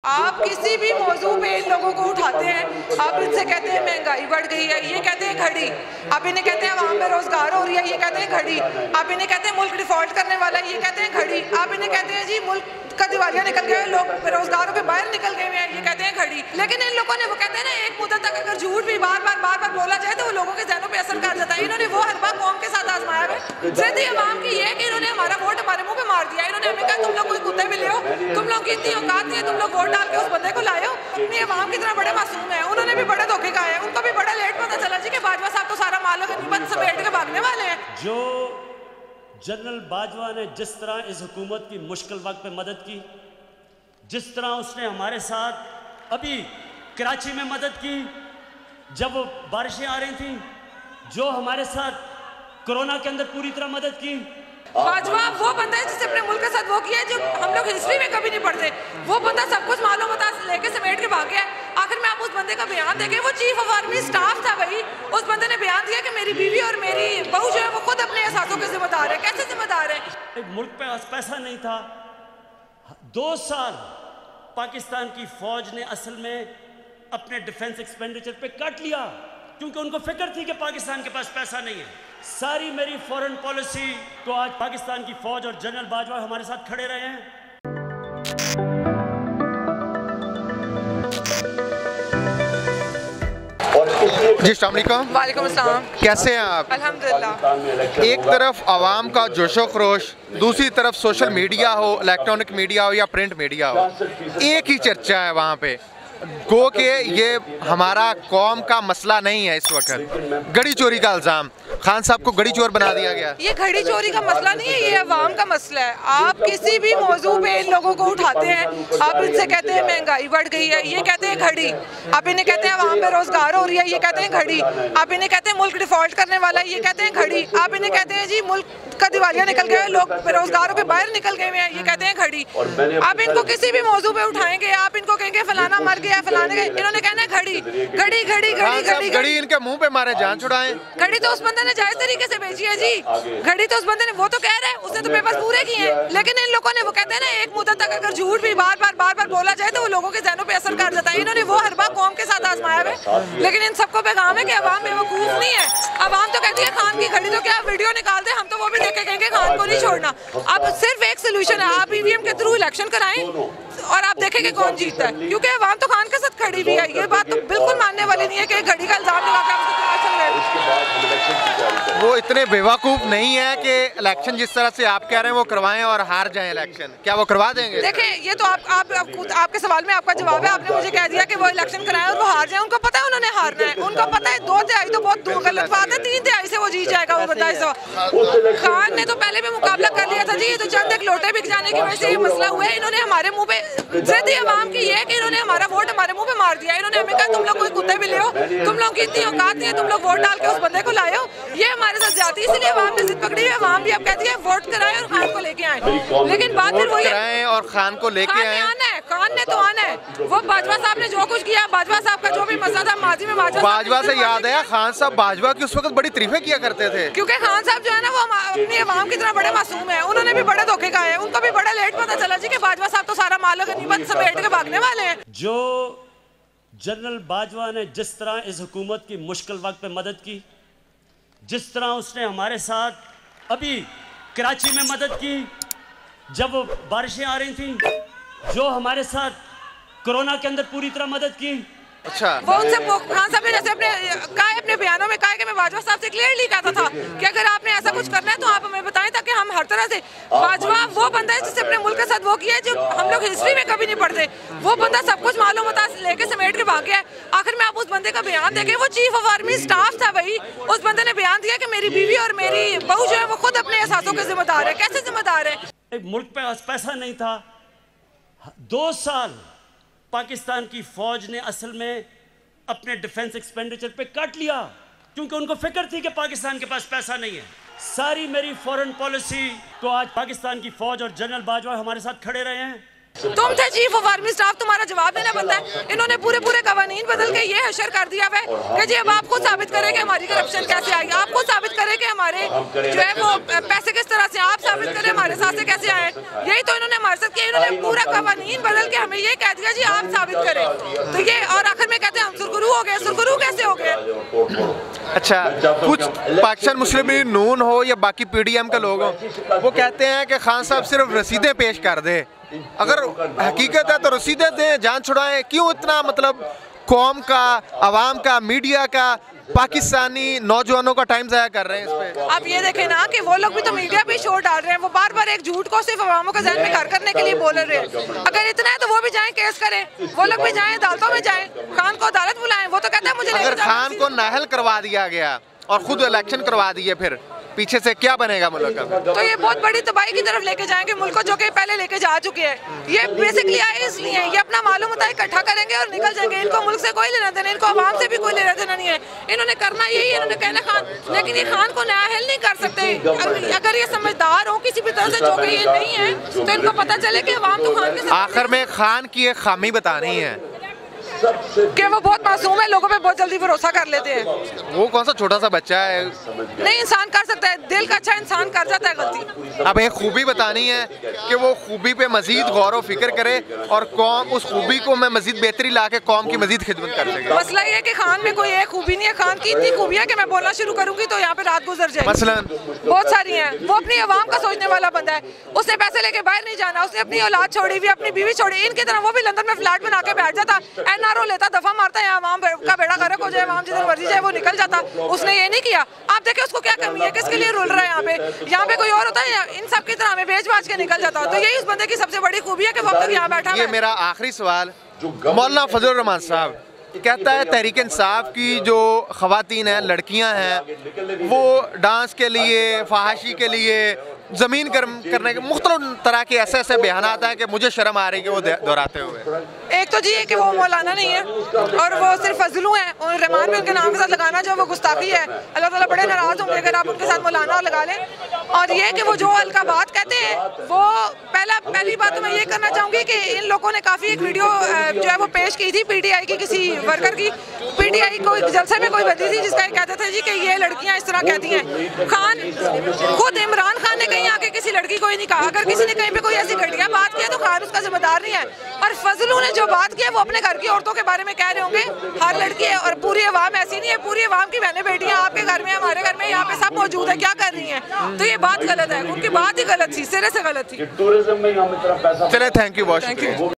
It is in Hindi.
आप किसी भी मौजू पे इन लोगों को उठाते हैं, आप इनसे कहते हैं महंगाई बढ़ गई है, ये कहते हैं घड़ी, आप इन्हें कहते हैं आवाम बेरोजगार हो रही है, ये कहते हैं घड़ी, आप इन्हें कहते हैं मुल्क डिफॉल्ट करने वाला है, ये कहते हैं घड़ी, आप इन्हें कहते हैं जी मुल्क का दिवालिया निकल गए, लोग बेरोजगारों के बाहर निकल गए हैं, ये कहते हैं घड़ी। लेकिन इन लोगों ने वो कहते हैं ना, एक मुद्दत तक अगर झूठ भी बार बार बोला जाए तो वो लोगों के जहनों पे असर कर जाता है। इन्होंने वो हरबा कौम के साथ आजमाया है। जिद्दी अवाम की ये कि इन्होंने हमारा वोट हमारे मुंह पे मार दिया। इन्होंने हमें कहा तुम लोग कोई कुत्ते बिल्ली हो, तुम लोग की इतनी औकात नहीं है, तुम लोग वोट डाल के उस बंदे को लाए हो। अपनी अवाम की तरह बड़े मासूम है, उन्होंने भी बड़े धोखे खाए हैं। उनको भी बड़ा लेट पता चला जी कि बाजवा साहब तो सारा माल गनीमत समेट के भागने वाले हैं। जो जनरल बाजवा ने जिस तरह इस हुकूमत की मुश्किल वक्त पे मदद की, जिस तरह उसने हमारे साथ अभी कराची में मदद की जब बारिशें आ रही थी, जो हमारे साथ कोरोना के अंदर पूरी तरह मदद की। बाजवा वो बंदा है जिसने अपने मुल्क के साथ वो किया है जो हम लोग हिस्ट्री में कभी नहीं पढ़ते। वो बंदा सब कुछ मालूम लेके समेट के भाग गया। आखिर में आप उस बंदे का बयान देखें, वो चीफ ऑफ आर्मी स्टाफ था भाई। उस बंदे ने बयान दिया कि मेरी बीवी और मेरी बहू जो है वो खुद अपने एहसासों के जिम्मेदार है। कैसे जिम्मेदार है? मुल्क पे पैसा नहीं था। 2 साल पाकिस्तान की फौज ने असल में अपने डिफेंस एक्सपेंडिचर पे कट लिया क्योंकि उनको फिक्र थी कि पाकिस्तान के पास पैसा नहीं है। सारी मेरी फॉरेन पॉलिसी तो आज पाकिस्तान की फौज और जनरल बाजवा हमारे साथ खड़े रहे हैं। जी अस्सलाम वालेकुम। वालेकुम अस्सलाम। कैसे हैं आप? अल्हम्दुलिल्लाह। एक तरफ आवाम का जोशो खरोश, दूसरी तरफ सोशल मीडिया हो, इलेक्ट्रॉनिक मीडिया हो या प्रिंट मीडिया हो, एक ही चर्चा है वहाँ पे गो के ये हमारा कौम का मसला नहीं है। इस वक्त घड़ी चोरी का इल्ज़ाम, खान साहब को घड़ी चोर बना दिया गया। ये घड़ी चोरी का मसला नहीं है, ये अवाम का मसला है। आप किसी भी मौजू पे इन लोगों को उठाते हैं, आप इनसे कहते हैं महंगाई बढ़ गई है, ये कहते हैं घड़ी, आप इन्हें कहते हैं आवाम बेरोजगार हो रही है, ये कहते हैं घड़ी, आप इन्हें कहते हैं मुल्क डिफॉल्ट करने वाला है, ये कहते हैं घड़ी, आप इन्हें कहते हैं जी मुल्क का दिवालिया निकल गया, लोग बेरोजगारों के बाहर निकल गए हैं, ये कहते हैं घड़ी। आप इनको किसी भी मौजू पे उठाएंगे, आप इनको कहेंगे फलाना मर गया, फलाने के, इन्होंने कहना है घड़ी घड़ी घड़ी घड़ी घड़ी घड़ी इनके मुंह पे मारे, जान छुड़ाएं। घड़ी तो उस बंदे ने जायज तरीके से बेची है जी। घड़ी तो उस बंदे ने, वो तो कह रहा है उसने तो पेपर्स पूरे किए हैं। लेकिन इन लोगों ने वो कहते हैं ना, एक मुद्दत तक अगर झूठ भी बार बार बोला जाए तो वो लोगों के जहनों पे असर कर जाता है। इन्होंने वो हरबा कौम के साथ आजमाया है। लेकिन इन सबको पैगाम है कि अवाम बेवकूफ नहीं है। अवाम तो कहती है खान की घड़ी तो क्या वीडियो निकाल दे, हम तो वो भी देख के कहेंगे खान को नहीं छोड़ना। अब सिर्फ एक सोल्यूशन है, आप ईवीएम के थ्रू इलेक्शन कराएं और आप देखेंगे कौन जीतता है, क्योंकि अवाम तो खान के साथ खड़ी हुई है। ये बात तो बिल्कुल मानने वाली नहीं है कि घड़ी का इल्जाम लगा के वो इतने बेवकूफ नहीं है कि इलेक्शन जिस तरह से आप कह रहे हैं वो करवाएं और हार जाएं इलेक्शन। क्या वो करवा देंगे? देखें, ये तो आपके सवाल में आपका जवाब है। आपने मुझे कह दिया कि वो इलेक्शन कराएं और वो हार जाए। उनको पता है उन्होंने हारना है, उनको पता है 2 तिहाई तो बहुत गलत बात है, 3 तिहाई से वो जीत जाएगा। वो बताए खान ने तो पहले भी मुकाबला कर लिया था जी। ये तो चंद एक लोटे बिक जाने की वजह से ये मसला हुआ है। इन्होंने हमारे मुंह पे, जिद्दी अवाम की ये कि इन्होंने हमारा वोट हमारे मुंह पे मार दिया। इन्होंने हमें कहा तुम लोग कोई कुत्ते बिल्ली हो, तुम लोग की इतनी औकात नहीं है, तुम लोग वोट डाल के उस बंदे को लाए हो। ये हमारे साथ जाती, इसलिए अवाम ने जिद पकड़ी है। अवाम भी अब कहती है वोट कराएं और खान को लेके आए। लेकिन बात फिर वही कराएं और खान को लेके आए। खान ने तो आना है। वो बाजवा साहब ने जो कुछ किया, बाजवा साहब का जो भी मसला था माजी में, बाजवा से याद है खान साहब बाजवा की उस वक्त बड़ी तारीफें किया करते थे, क्योंकि खान साहब जो है ना वो अपनी अवाम की तरह बड़े मासूम है। उन्होंने भी बड़े धोखे खाए हैं। उनको भी बड़ा लेट पता चला जी कि बाजवा साहब तो सारा माल गनीमत समेट के भागने वाले हैं। जो जनरल बाजवा ने जिस तरह इस हुकूमत की मुश्किल वक्त पे मदद की, जिस तरह उसने हमारे साथ अभी कराची में मदद की जब बारिशें आ रही थी, जो हमारे साथ कोरोना के अंदर पूरी तरह मदद की। अच्छा, वो उनसे खान साहब ने जैसे अपने बयानों में कहा कि मैं बाजवा साहब से क्लियरली कहता था कि अगर आपने ऐसा कुछ करना है तो आप हमें बताएं ताकि हम हर तरह से। बाजवा वो बंदा है जिसने अपने मुल्क के साथ वो किया है जो हम लोग हिस्ट्री में कभी नहीं पढ़ते। वो बंदा सब कुछ मालूम लेके समेट के भाग गया है। आखिर में आप उस बंदे का बयान देखें, वो चीफ ऑफ आर्मी स्टाफ था भाई। उस बंदे ने बयान दिया कि मेरी बीवी और मेरी बहू जो है वो खुद अपने एहसासों के जिम्मेदार है। कैसे जिम्मेदार है? मुल्क पे पैसा नहीं था। 2 साल पाकिस्तान की फौज ने असल में अपने डिफेंस एक्सपेंडिचर पे कट लिया क्योंकि उनको फिक्र थी कि पाकिस्तान के पास पैसा नहीं है। सारी मेरी फॉरेन पॉलिसी तो आज पाकिस्तान की फौज और जनरल बाजवा हमारे साथ खड़े रहे हैं। तुम थे चीफ ऑफ आर्मी स्टाफ, तुम्हारा जवाब देना बनता है। इन्होंने पूरे कवानीन बदल के ये हशर कर दिया है कि जी अब आपको साबित करें कि हमारी करप्शन कैसे आई, आपको साबित करें कि हमारे जो है वो पैसे किस तरह से, आप साबित करें हमारे साथ से कैसे आए। यही तो इन्होंने हमारे साथ किया, इन्होंने पूरा कवानीन बदल के हमें ये कह दिया जी आप साबित करें। तो ये और आखिर में कहते हैं हम सुरगुरू हो गए। सुरगुरू कैसे हो गए? अच्छा, कुछ पाकिस्तान मुस्लिम लीग नून हो या बाकी PDM के लोग हों, वो कहते हैं कि खान साहब सिर्फ रसीदें पेश कर दे। अगर हकीकत है तो रसीदें दें, जान छुड़ाएं। क्यों इतना मतलब कौम का, आवाम का, मीडिया का, पाकिस्तानी नौजवानों का टाइम ज़ाया कर रहे हैं इस पे? आप ये देखें ना कि वो लोग भी तो मीडिया पे शोर डाल रहे हैं, वो बार बार एक झूठ को सिर्फ अवामों के ज़हन में घर करने के लिए बोल रहे हैं। अगर इतना है तो वो भी जाएं केस करें, वो लोग भी जाएं अदालतों में जाएं, खान को अदालत बुलाएं। वो तो कहता है मुझे अगर खान को नाहल करवा दिया गया और खुद इलेक्शन करवा दिए, फिर पीछे से क्या बनेगा मुल्क का? तो ये बहुत बड़ी तबाही की तरफ लेके जाएंगे मुल्क को, जो कि पहले लेके जा चुके हैं। ये बेसिकली आए इसलिए ये अपना मालूम होता है इकट्ठा करेंगे और निकल जाएंगे। इनको मुल्क से कोई लेना देना, इनको आवाम से भी कोई लेना देना नहीं है। इन्होंने करना यही है, इन्होंने कहना खान, लेकिन ये खान को नाअहल नहीं कर सकते। अगर ये समझदार हो किसी भी तरह से, जो कि ये नहीं है, तो इनको पता चले कि अवाम तो खान के साथ। आखिर में खान की एक खामी बतानी है कि वो बहुत मासूम है, लोगों पे बहुत जल्दी भरोसा कर लेते हैं। वो कौन सा छोटा सा बच्चा है? नहीं, इंसान कर सकता है, दिल का अच्छा इंसान कर जाता है गलती। अब एक खूबी बतानी है कि वो खूबी पे मजीद गौर व फिक्र करे और कौम उस खूबी को मैं मजीद बेहतरी ला के कौम की मजीद खिदमत कर सके। मसला ये है कि खान में कोई एक खूबी नहीं है। खान की इतनी खूबी है कि मैं बोलना शुरू करूंगी तो यहाँ पे रात गुजर जाएगी। मसलन बहुत सारी हैं। वो अपनी आवाम का सोचने वाला बंदा है, उसने पैसे लेके बाहर नहीं जाना, उसने अपनी औलाद छोड़ी हुई, अपनी बीवी छोड़ी। इनकी तरह वो भी लंदन में फ्लैट बना के बैठ जाता, NRO लेता, दफा मारता है, आवाम का बेड़ा गर्क हो जाए, आवाम जिधर मर्जी जाए वो निकल जाता। उसने ये नहीं किया। आप देखें उसको क्या कमी है, किसके लिए रुल रहा है यहाँ पे? यहाँ पे कोई और होता है, इन सब की तरह हमें बेच बाच के निकल जाता। तो यही उस बंदे की सबसे बड़ी खूबी है कि वो अब तक यहाँ बैठा है। ये मेरा आखिरी सवाल, मौलाना फजल रहमान साहब कहता है तहरीक इंसाफ की जो खवातीन हैं, लड़कियां हैं, वो डांस के लिए, फहाशी के लिए, ज़मीन करने के मुख्तलिफ तरह के ऐसे बयान आता है कि मुझे शर्म आ रही है वो दोहराते हुए। एक तो जी है कि वो मौलाना नहीं है और वो सिर्फ फजलू हैं, और रहमान भी उनके नाम के साथ लगाना जो वो गुस्ताखी है। अल्लाह ताला बड़े नाराज़ होंगे अगर आप उनके साथ मौलाना लगा लें। और ये कि वो जो हल्का बात कहते हैं, वो पहली बात तो मैं ये करना चाहूँगी कि इन लोगों ने काफ़ी एक वीडियो जो है वो पेश की थी PTI की किसी वर्कर की। PTI को जलसे में कोई बंदी थी जिसका ये कहते थे जी कि ये लड़कियाँ इस तरह कहती हैं। खान खुद इमरान खान ने कहीं आके किसी लड़की को ही नहीं कहा। अगर किसी ने कहीं पे कोई ऐसी घटिया बात की है तो खान उसका जिम्मेदार नहीं है। और फजलू ने जो बात की है वो अपने घर की औरतों के बारे में कह रहे होंगे। हर लड़की है और पूरी अवाम ऐसी नहीं है, पूरी अवाम की बहनें बेटियां आपके घर में, हमारे घर में, यहाँ पे सब मौजूद है, क्या कर रही हैं? तो ये बात गलत है, उनकी बात ही गलत थी, सिरे से गलत थी। चले, थैंक यू बहुत।